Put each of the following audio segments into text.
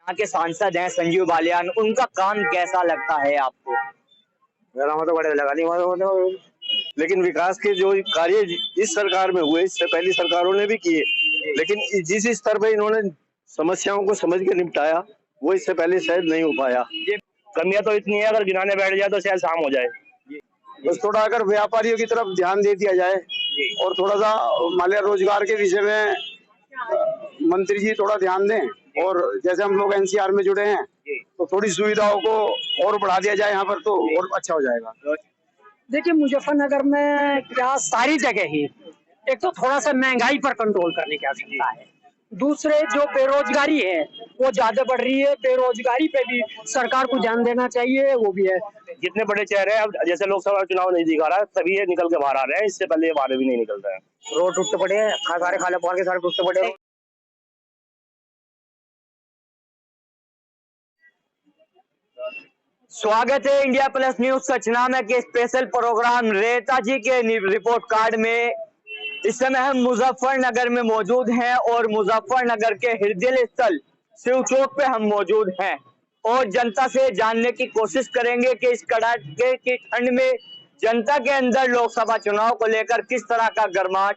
यहाँ के सांसद हैं संजीव बालियान, उनका काम कैसा लगता है आपको? मेरा मतलब बड़े लगा नहीं मतलब, लेकिन विकास के जो कार्य इस सरकार में हुए इससे पहली सरकारों ने भी किए, लेकिन जिस स्तर पर इन्होंने समस्याओं को समझ के निपटाया वो इससे पहले शायद नहीं हो पाया। ये कमियां तो इतनी है, अगर गिनाने बैठ जाए तो शायद शाम हो जाए। बस थोड़ा अगर व्यापारियों की तरफ ध्यान दे दिया जाए और थोड़ा सा मान लिया रोजगार के विषय में मंत्री जी थोड़ा ध्यान दें, और जैसे हम लोग एनसीआर में जुड़े हैं तो थोड़ी सुविधाओं को और बढ़ा दिया जाए यहाँ पर तो और अच्छा हो जाएगा। देखिए मुजफ्फरनगर में क्या सारी जगह ही एक तो थोड़ा सा महंगाई पर कंट्रोल करने की आवश्यकता है, दूसरे जो बेरोजगारी है वो ज्यादा बढ़ रही है, बेरोजगारी पे भी सरकार को ध्यान देना चाहिए, वो भी है। जितने बड़े चेहरे हैं, अब जैसे लोकसभा चुनाव नहीं दिखा रहा है तभी ये निकल के बाहर आ रहे हैं, इससे पहले ये बाहर भी नहीं निकल रहे हैं। रोड टूटते पड़े हैं, सारे खाले पार के सारे टूटते पड़े हैं। स्वागत है इंडिया प्लस न्यूज सचनामा के स्पेशल प्रोग्राम रेता जी के रिपोर्ट कार्ड में। इस समय हम मुजफ्फरनगर में मौजूद हैं और मुजफ्फरनगर के हृदय स्थल शिव चौक पे हम मौजूद हैं और जनता से जानने की कोशिश करेंगे कि इस कड़ाके की ठंड में जनता के अंदर लोकसभा चुनाव को लेकर किस तरह का गर्माहट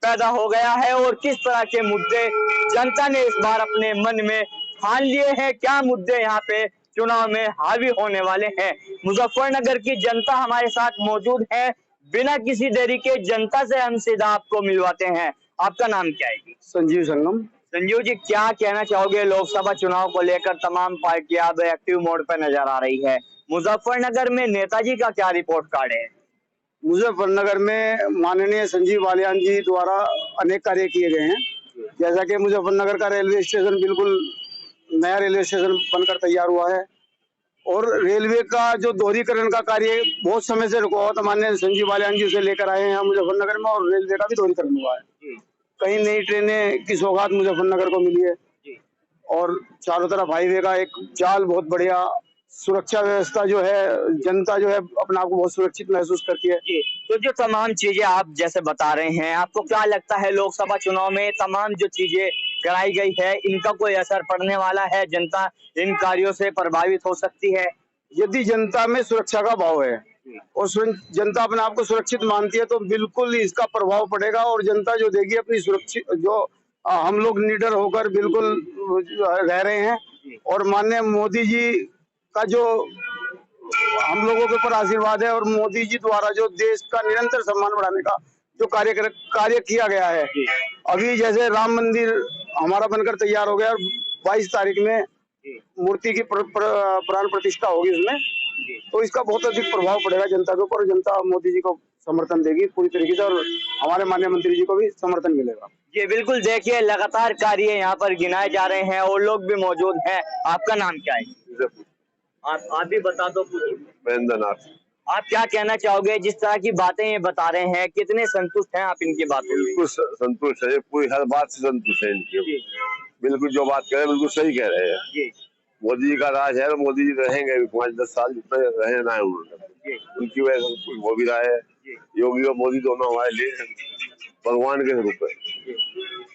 पैदा हो गया है और किस तरह के मुद्दे जनता ने इस बार अपने मन में ठान लिए हैं, क्या मुद्दे यहाँ पे चुनाव में हावी होने वाले हैं। मुजफ्फरनगर की जनता हमारे साथ मौजूद है, बिना किसी देरी के जनता से हम सीधा आपको मिलवाते हैं। आपका नाम क्या है? संजीव संगम। संजीव जी, क्या कहना चाहोगे लोकसभा चुनाव को लेकर? तमाम पार्टियां अब एक्टिव मोड पर नजर आ रही है, मुजफ्फरनगर में नेताजी का क्या रिपोर्ट कार्ड है? मुजफ्फरनगर में माननीय संजीव बालियान जी द्वारा अनेक कार्य किए गए हैं, जैसा कि मुजफ्फरनगर का रेलवे स्टेशन बिल्कुल नया रेलवे स्टेशन बनकर तैयार हुआ है और रेलवे का जो दोहरीकरण का कार्य बहुत समय से रुका हुआ था, माननीय संजीव बालियान जी उसे लेकर आए हैं मुजफ्फरनगर में और रेलवे का भी दोहरीकरण हुआ है। कई नई ट्रेनें की सौगात मुजफ्फरनगर को मिली है और चारों तरफ हाईवे का एक जाल बहुत बढ़िया, सुरक्षा व्यवस्था जो है, जनता जो है अपने आप को बहुत सुरक्षित महसूस करती है। तो जो तमाम चीजें आप जैसे बता रहे हैं, आपको क्या लगता है लोकसभा चुनाव में तमाम जो चीजें कराई गई है इनका कोई असर पड़ने वाला है? जनता इन कार्यों से प्रभावित हो सकती है? यदि जनता में सुरक्षा का भाव है और जनता अपने आप को सुरक्षित मानती है तो बिल्कुल इसका प्रभाव पड़ेगा और जनता जो देगी अपनी सुरक्षित, जो हम लोग निडर होकर बिल्कुल रह रहे हैं और माननीय मोदी जी का जो हम लोगों के ऊपर आशीर्वाद है और मोदी जी द्वारा जो देश का निरंतर सम्मान बढ़ाने का जो कार्य किया गया है, अभी जैसे राम मंदिर हमारा बनकर तैयार हो गया और 22 तारीख में मूर्ति की प्राण प्रतिष्ठा होगी उसमें, तो इसका बहुत अधिक प्रभाव पड़ेगा जनता के ऊपर। जनता मोदी जी को समर्थन देगी पूरी तरीके से और हमारे माननीय मंत्री जी को भी समर्थन मिलेगा। जी बिल्कुल, देखिए लगातार कार्य यहाँ पर गिनाए जा रहे हैं और लोग भी मौजूद हैं। आपका नाम क्या है? आप भी बता दो। महेंद्र नाथ। आप क्या कहना चाहोगे? जिस तरह की बातें ये बता रहे हैं, कितने संतुष्ट हैं आप इनकी बातों से? बिल्कुल संतुष्ट है, पूरी हर बात से संतुष्ट है इनकी। बिल्कुल जो बात कह रहे हैं बिल्कुल सही कह रहे हैं। मोदी जी का राज है, मोदी जी रहेंगे 5-10 साल जितने रहे ना उन्होंने, उनकी वजह से हो भी रहा है। योगी और मोदी दोनों हमारे लिए भगवान के रूप है।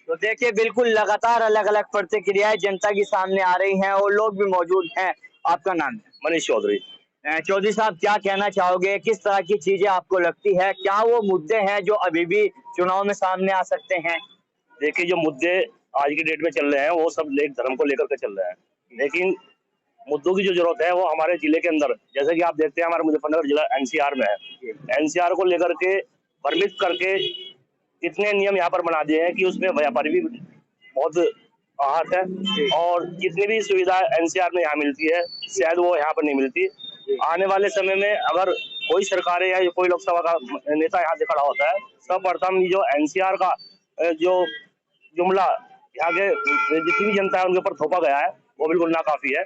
तो देखिए बिल्कुल लगातार अलग अलग प्रतिक्रियाएं जनता की सामने आ रही हैं और लोग भी मौजूद हैं। आपका नाम? मनीष चौधरी। चौधरी साहब, क्या कहना चाहोगे? किस तरह की चीजें आपको लगती है, क्या वो मुद्दे हैं जो अभी भी चुनाव में सामने आ सकते हैं? देखिए जो मुद्दे आज की डेट में चल रहे हैं वो सब धर्म को लेकर के चल रहे हैं, लेकिन मुद्दों की जो जरूरत है वो हमारे जिले के अंदर, जैसे कि आप देखते हैं हमारा मुजफ्फरनगर जिला एनसीआर में है, एनसीआर को लेकर के परमिट करके इतने नियम यहाँ पर बना दिए हैं कि उसमें व्यापारी भी बहुत आहत है और जितनी भी सुविधा एनसीआर में यहाँ मिलती है शायद वो यहाँ पर नहीं मिलती। आने वाले समय में अगर कोई सरकार या कोई लोकसभा का नेता यहाँ से खड़ा होता है, सर्वप्रथम जो एनसीआर का जो जुमला यहाँ के जितनी भी जनता है उनके ऊपर थोपा गया है वो बिल्कुल नाकाफी है,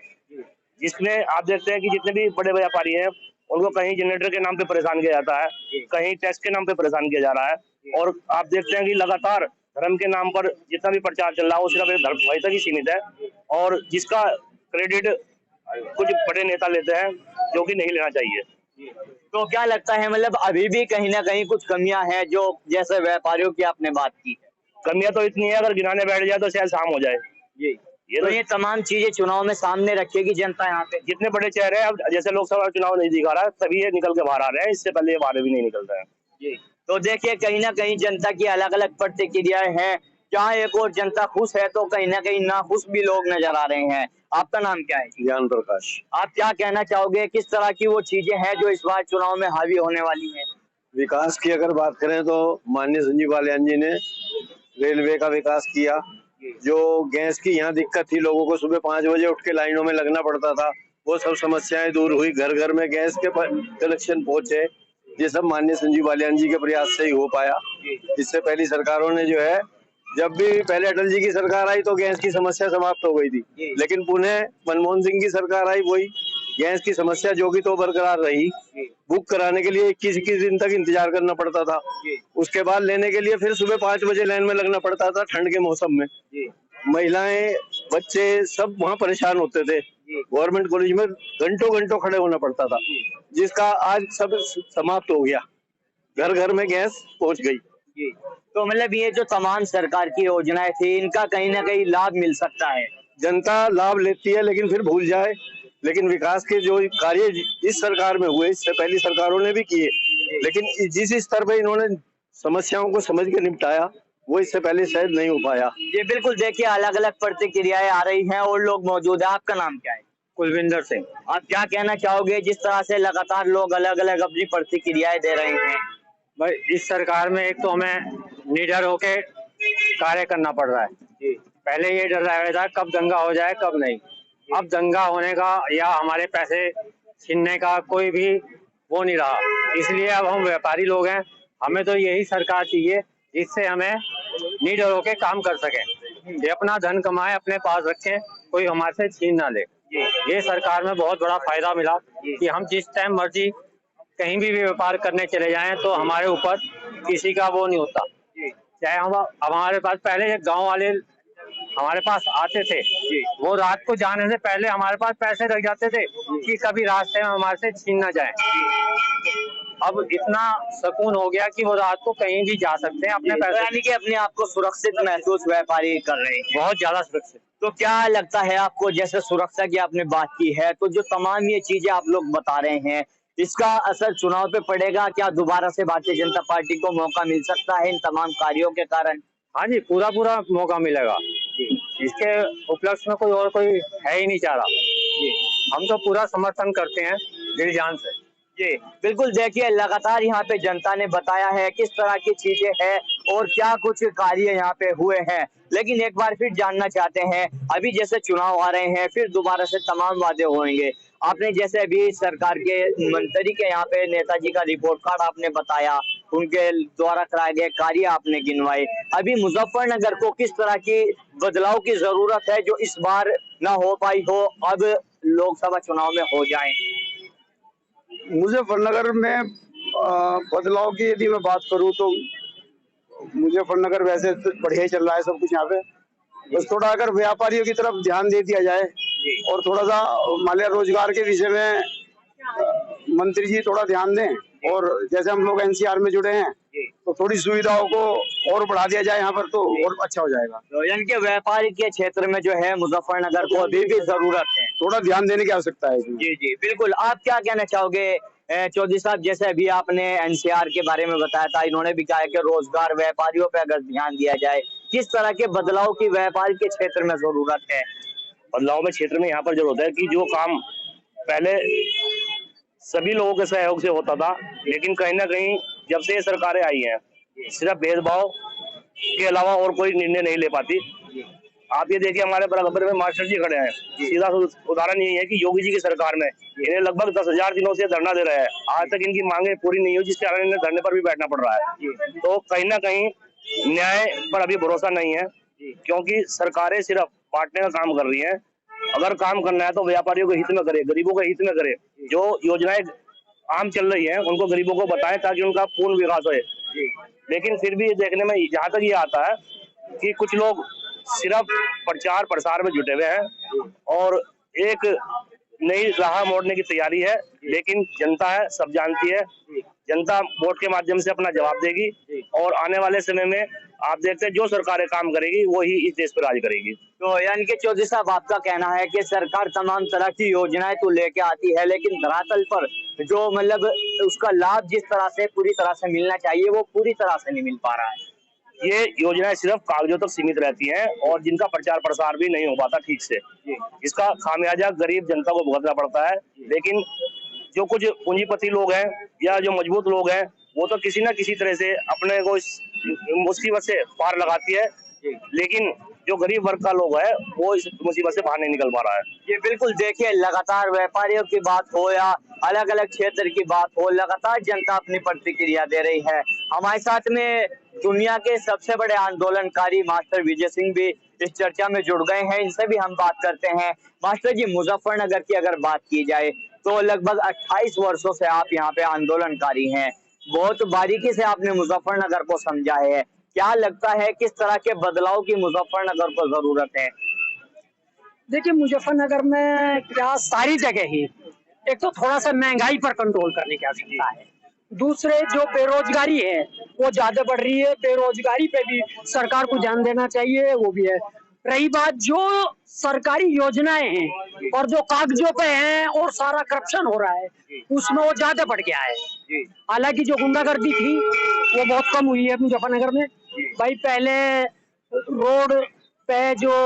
जिसमें आप देखते हैं कि जितने भी बड़े व्यापारी हैं उनको कहीं जनरेटर के नाम पे परेशान किया जाता है, कहीं टैक्स के नाम पे परेशान किया जा रहा है और आप देखते हैं कि लगातार धर्म के नाम पर जितना भी प्रचार चल रहा है वो सिर्फ धर्म भाई तक ही सीमित है और जिसका क्रेडिट कुछ बड़े नेता लेते हैं जो कि नहीं लेना चाहिए। तो क्या लगता है, मतलब अभी भी कहीं ना कहीं कुछ कमियां हैं जो जैसे व्यापारियों की आपने बात की है? कमियां तो इतनी है, अगर गिनाने बैठ जाए तो शायद शाम हो जाए। तो ये तमाम चीजें चुनाव में सामने रखेगी जनता यहाँ पे। जितने बड़े चेहरे हैं, अब जैसे लोकसभा चुनाव नहीं दिखा रहा है, तभी ये निकल के बाहर आ रहे हैं, इससे पहले ये बाहर भी नहीं निकल रहे हैं। जी, तो देखिए कहीं ना कहीं जनता की अलग अलग प्रतिक्रियाएं हैं। जहाँ एक और जनता खुश है तो कहीं ना कहीं नाखुश भी लोग नजर आ रहे हैं। आपका नाम क्या है? ज्ञान प्रकाश। आप क्या कहना चाहोगे, किस तरह की वो चीजें हैं जो इस बार चुनाव में हावी होने वाली हैं? विकास की अगर बात करें तो माननीय संजीव बालियान जी ने रेलवे का विकास किया। जो गैस की यहाँ दिक्कत थी, लोगों को सुबह 5 बजे उठ के लाइनों में लगना पड़ता था, वो सब समस्याएं दूर हुई। घर घर में गैस के कनेक्शन पहुंचे। ये सब माननीय संजीव बालियान जी के प्रयास से ही हो पाया। इससे पहली सरकारों ने जो है, जब भी पहले अटल जी की सरकार आई तो गैस की समस्या समाप्त हो गई थी, लेकिन पुनः मनमोहन सिंह की सरकार आई, वही गैस की समस्या जो की तो बरकरार रही। बुक कराने के लिए 21 दिन तक इंतजार करना पड़ता था। उसके बाद लेने के लिए फिर सुबह 5 बजे लाइन में लगना पड़ता था ठंड के मौसम में। महिलाएं, बच्चे सब वहाँ परेशान होते थे। गवर्नमेंट कॉलेज में घंटों घंटों खड़े होना पड़ता था, जिसका आज सब समाप्त हो गया। घर घर में गैस पहुंच गई। तो मतलब ये जो तमाम सरकार की योजनाएं थी, इनका कहीं ना कहीं लाभ मिल सकता है। जनता लाभ लेती है लेकिन फिर भूल जाए। लेकिन विकास के जो कार्य इस सरकार में हुए, इससे पहली सरकारों ने भी किए, लेकिन जिस स्तर पे इन्होंने समस्याओं को समझ के निपटाया, वो इससे पहले शायद नहीं हो पाया। ये बिल्कुल देखिए अलग अलग प्रतिक्रियाएं आ रही हैं और लोग मौजूद है। आपका नाम क्या है? कुलविंदर सिंह। आप क्या कहना चाहोगे जिस तरह से लगातार लोग अलग अलग अपनी प्रतिक्रियाएं दे रहे हैं? भाई, इस सरकार में एक तो हमें निडर होके कार्य करना पड़ रहा है। पहले ये डर रहा था कब दंगा हो जाए कब नहीं। अब दंगा होने का या हमारे पैसे छीनने का कोई भी वो नहीं रहा। इसलिए अब हम व्यापारी लोग हैं, हमें तो यही सरकार चाहिए जिससे हमें निडर होके काम कर सके। ये अपना धन कमाए, अपने पास रखें, कोई हमारे से छीन ना ले। ये सरकार में बहुत बड़ा फायदा मिला कि हम जिस टाइम मर्जी कहीं भी व्यापार करने चले जाएं तो हमारे ऊपर किसी का वो नहीं होता। चाहे हम अब हमारे पास पहले एक गांव वाले हमारे पास आते थे, वो रात को जाने से पहले हमारे पास पैसे रख जाते थे कि कभी रास्ते में हमारे से छीन ना जाए। अब इतना सुकून हो गया कि वो रात को कहीं भी जा सकते हैं अपने पैसे। यानी कि अपने आप को सुरक्षित महसूस व्यापारी कर रहे हैं, बहुत ज्यादा सुरक्षित। तो क्या लगता है आपको, जैसे सुरक्षा की आपने बात की है, तो जो तमाम ये चीजें आप लोग बता रहे हैं, इसका असर चुनाव पे पड़ेगा? क्या दोबारा से भारतीय जनता पार्टी को मौका मिल सकता है इन तमाम कार्यों के कारण? हाँ जी, पूरा मौका मिलेगा। इसके उपलक्ष्य में कोई है ही नहीं चाह रहा। हम तो पूरा समर्थन करते हैं दिल जान से। जी बिल्कुल, देखिए लगातार यहाँ पे जनता ने बताया है किस तरह की चीजें हैं और क्या कुछ कार्य यहाँ पे हुए हैं। लेकिन एक बार फिर जानना चाहते हैं, अभी जैसे चुनाव आ रहे हैं, फिर दोबारा से तमाम वादे होंगे। आपने जैसे अभी सरकार के मंत्री के यहाँ पे नेताजी का रिपोर्ट कार्ड आपने बताया, उनके द्वारा कराए गए कार्य आपने गिनवाए। अभी मुजफ्फरनगर को किस तरह की बदलाव की जरूरत है जो इस बार ना हो पाई हो, अब लोकसभा चुनाव में हो जाए? मुजफ्फरनगर में बदलाव की यदि मैं बात करूं तो मुजफ्फरनगर वैसे तो बढ़िया ही चल रहा है सब कुछ यहाँ पे। बस थोड़ा अगर व्यापारियों की तरफ ध्यान दे दिया जाए और थोड़ा सा मान लिया रोजगार के विषय में मंत्री जी थोड़ा ध्यान दें, और जैसे हम लोग एनसीआर में जुड़े हैं तो थोड़ी सुविधाओं को और बढ़ा दिया जाए यहाँ पर तो और अच्छा हो जाएगा। तो यानी कि व्यापारी के क्षेत्र में जो है मुजफ्फरनगर को अभी भी जरूरत है, थोड़ा ध्यान देने की आवश्यकता है। जी जी बिल्कुल। आप क्या कहना चाहोगे चौधरी साहब, जैसे अभी आपने एनसीआर के बारे में बताया था, इन्होंने भी कहा कि रोजगार व्यापारियों पे अगर ध्यान दिया जाए, किस तरह के बदलाव की व्यापार के क्षेत्र में जरूरत है? बदलाव में क्षेत्र में यहाँ पर जरूरत है कि जो काम पहले सभी लोगों के सहयोग से होता था, लेकिन कहीं ना कहीं जब से ये सरकारें आई हैं, सिर्फ भेदभाव के अलावा और कोई निर्णय नहीं ले पाती। आप ये देखिए हमारे बराबर में मास्टर जी खड़े हैं, सीधा उदाहरण यही है कि योगी जी की सरकार में इन्हें लगभग 10,000 दिनों से धरना दे रहे हैं, आज तक इनकी मांगे पूरी नहीं हुई, जिसके कारण इन्हें धरने पर भी बैठना पड़ रहा है। तो कहीं ना कहीं न्याय पर अभी भरोसा नहीं है, क्योंकि सरकारें सिर्फ बांटने का काम कर रही है। अगर काम करना है तो व्यापारियों के हित में करे, गरीबों के हित में करे। जो योजनाएं आम चल रही है उनको गरीबों को बताएं ताकि उनका पूर्ण विकास हो। लेकिन फिर भी देखने में जहाँ तक ये आता है कि कुछ लोग सिर्फ प्रचार प्रसार में जुटे हुए हैं और एक नई राह मोड़ने की तैयारी है, लेकिन जनता है, सब जानती है। जनता वोट के माध्यम से अपना जवाब देगी और आने वाले समय में आप देखते हैं जो सरकारें काम करेगी वही इस देश पर राज करेगी। तो यानी कि चौधरी साहब आपका कहना है कि सरकार तमाम तरह की योजनाएं तो लेके आती है, लेकिन धरातल पर जो मतलब उसका लाभ जिस तरह से पूरी तरह से मिलना चाहिए वो पूरी तरह से नहीं मिल पा रहा है। ये योजनाएं सिर्फ कागजों तक सीमित रहती हैं और जिनका प्रचार प्रसार भी नहीं हो पाता ठीक से, इसका खामियाजा गरीब जनता को भुगतना पड़ता है। लेकिन जो कुछ पूंजीपति लोग हैं या जो मजबूत लोग हैं वो तो किसी ना किसी तरह से अपने को इस मुसीबत से पार लगाती है, लेकिन जो गरीब वर्ग का लोग है वो इस मुसीबत से बाहर नहीं निकल पा रहा है। ये बिल्कुल देखिए, लगातार व्यापारियों की बात हो या अलग अलग क्षेत्र की बात हो, लगातार जनता अपनी प्रतिक्रिया दे रही है। हमारे साथ में दुनिया के सबसे बड़े आंदोलनकारी मास्टर विजय सिंह भी इस चर्चा में जुड़ गए हैं, इनसे भी हम बात करते हैं। मास्टर जी, मुजफ्फरनगर की अगर बात की जाए तो लगभग 28 वर्षों से आप यहाँ पे आंदोलनकारी हैं, बहुत बारीकी से आपने मुजफ्फरनगर को समझा है। क्या लगता है किस तरह के बदलाव की मुजफ्फरनगर को जरूरत है? देखिए, मुजफ्फरनगर में क्या सारी जगह ही एक तो थोड़ा सा महंगाई पर कंट्रोल करने की आवश्यकता है, दूसरे जो बेरोजगारी है वो ज्यादा बढ़ रही है, बेरोजगारी पे भी सरकार को ध्यान देना चाहिए, वो भी है। रही बात जो सरकारी योजनाएं हैं और जो कागजों पे हैं और सारा करप्शन हो रहा है उसमें वो ज्यादा बढ़ गया है। हालांकि जो गुंडागर्दी थी वो बहुत कम हुई है मुजफ्फरनगर में। भाई पहले रोड पे जो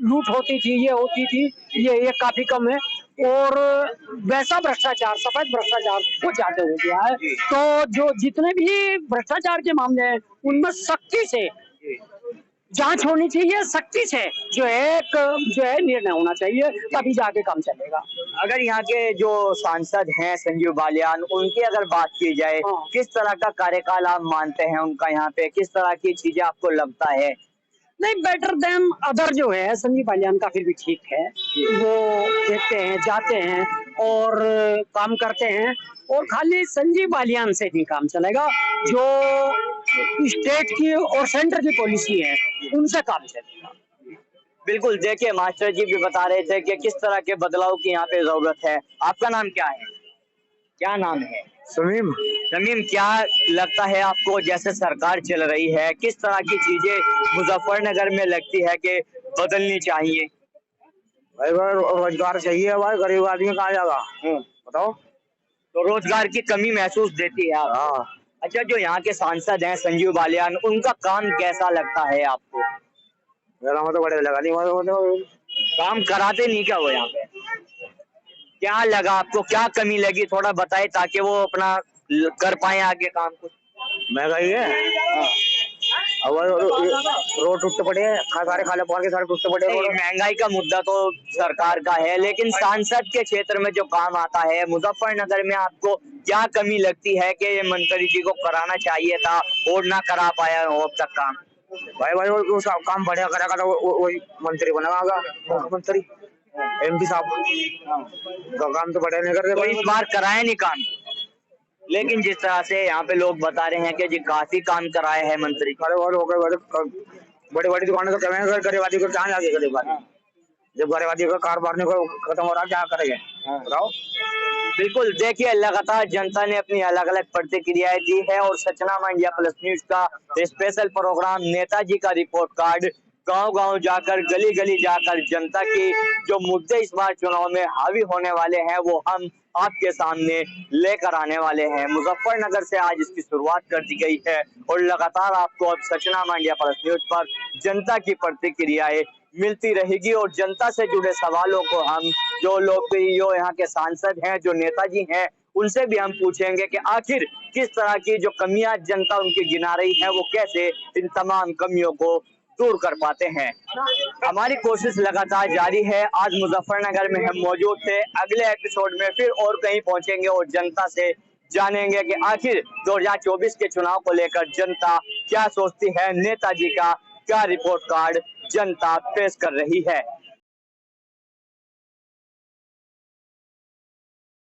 लूट होती थी ये होती थी, ये काफी कम है। और वैसा भ्रष्टाचार, सफेद भ्रष्टाचार वो ज्यादा हो गया है। तो जो जितने भी भ्रष्टाचार के मामले हैं उनमें सख्ती से जांच होनी चाहिए, सख्ती से जो है निर्णय होना चाहिए, तभी जाके काम चलेगा। अगर यहाँ के जो सांसद हैं संजीव बालियान, उनकी अगर बात की जाए, किस तरह का कार्यकाल आप मानते हैं उनका यहाँ पे, किस तरह की चीजें आपको लगता है? नहीं, बेटर देन अदर जो है संजीव बालियान का फिर भी ठीक है, वो देखते हैं, जाते हैं और काम करते हैं। और खाली संजीव बालियान से नहीं काम चलेगा, जो स्टेट की और सेंटर की पॉलिसी है उनसे काम चलेगा। बिल्कुल, देखिए मास्टर जी भी बता रहे थे कि किस तरह के बदलाव की यहाँ पे जरूरत है। आपका नाम क्या है? क्या नाम है? समीम। समीम, क्या लगता है आपको, जैसे सरकार चल रही है, किस तरह की चीजें मुजफ्फरनगर में लगती है कि बदलनी चाहिए? भाई रोजगार चाहिए भाई, गरीब आदमी कहाँ जाएगा बताओ। तो रोजगार की कमी महसूस देती है आप? हाँ। अच्छा, जो यहाँ के सांसद हैं संजीव बालियान, उनका काम कैसा लगता है आपको? मेरा तो बड़े लगा नहीं, काम कराते नहीं क्या वो यहाँ पे? क्या लगा आपको, क्या कमी लगी, थोड़ा बताए ताकि वो अपना कर पाए आगे काम कुछ। महंगाई है, अब रोड टूटते पड़े हैं, सारे खाले पान के सारे टूटते पड़े हैं। महंगाई का मुद्दा तो सरकार का है, लेकिन सांसद के क्षेत्र में जो काम आता है मुजफ्फरनगर में, आपको क्या कमी लगती है कि ये मंत्री जी को कराना चाहिए था और ना करा पाया हो अब तक काम? भाई वो काम बढ़िया करेगा तो वही मंत्री बनेगा, मंत्री MP साहब काम तो बढ़िया नहीं कर रहे। तो इस बार कराए नहीं काम, लेकिन जिस तरह से यहाँ पे लोग बता रहे हैं कि जी काफी काम कराए हैं मंत्री। बड़ी बड़ी दुकानें तो कमेंगे, गरीबादी को कहाँ जाके गरीबादी, जब गरीबादी का कारोबार नहीं खत्म हो रहा क्या करेंगे बताओ। बिल्कुल, देखिए लगातार जनता ने अपनी अलग अलग प्रतिक्रियाएं दी है और सचनामा इंडिया प्लस न्यूज का स्पेशल प्रोग्राम नेताजी का रिपोर्ट कार्ड गांव-गांव जाकर, गली गली जाकर जनता की जो मुद्दे इस बार चुनाव में हावी होने वाले हैं वो हम आपके सामने लेकर आने वाले हैं। मुजफ्फरनगर से आज इसकी शुरुआत कर दी गई है और लगातार आपको अब सचनामा इंडिया प्लस न्यूज पर जनता की प्रतिक्रियाएं मिलती रहेगी और जनता से जुड़े सवालों को हम जो यहाँ के सांसद हैं, जो नेताजी हैं, उनसे भी हम पूछेंगे कि आखिर किस तरह की जो कमियां जनता उनकी गिना रही है वो कैसे इन तमाम कमियों को दूर कर पाते हैं। हमारी कोशिश लगातार जारी है। आज मुजफ्फरनगर में हम मौजूद थे, अगले एपिसोड में फिर और कहीं पहुंचेंगे और जनता से जानेंगे कि आखिर 2024 के चुनाव को लेकर जनता क्या सोचती है, नेताजी का क्या रिपोर्ट कार्ड जनता पेश कर रही है।